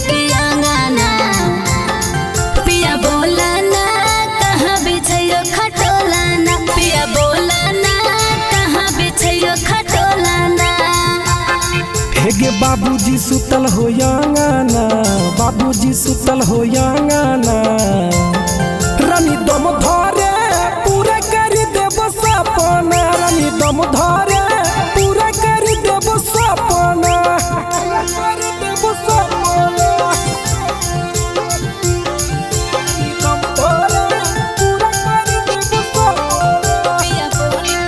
के आंगना पिया बोला ना कहाँ बिछैयो खटोला ना पिया बोला ना कहाँ बिछैयो खटोला ना। हेगे बाबूजी सुतल हो आंगना बाबूजी सुतल हो आंगना रानी दम धरे पूरा कर देब सपना रानी दम धरे पूरा कर देब सपना कर देब सपना दम धरे पूरा कर देब सपना पिया बोला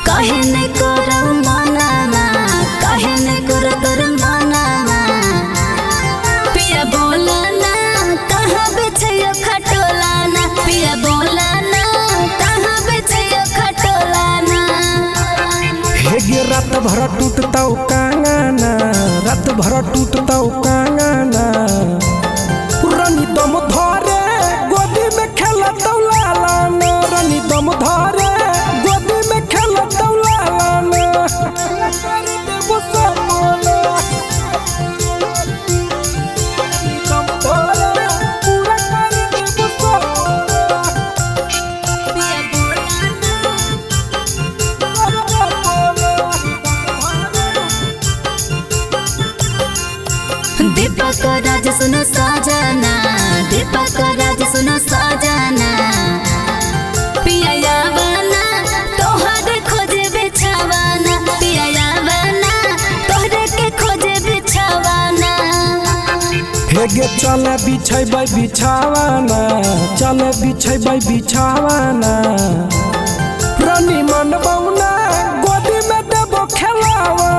कहे न कर मनावा कहे न कर तोर मनावा पिया बोला ना कहाँ बिछैयो खटोला ना पिया बोला ना कहाँ बिछैयो खटोला ना। हेगे रात भर टूटता कांगना रात भर टूटता कांगना रानी दम धरे गोदी में खेलत लालाना रानी दम धरे गोदी में खेलत लालाना कर देब सपना दम धरे पूरा कर देब सपना पिया बोला दीपक राज सुनो साजना दीपक राज सुनो साजना पिया यावना तोहरे खोजे बिछावाना पिया यावना तोहरे के खोजे बिछावाना। हेगे चले बिछैबै बिछावाना चले बिछैबै बिछावाना रानी मन बौना गोदी में देबो खेलावा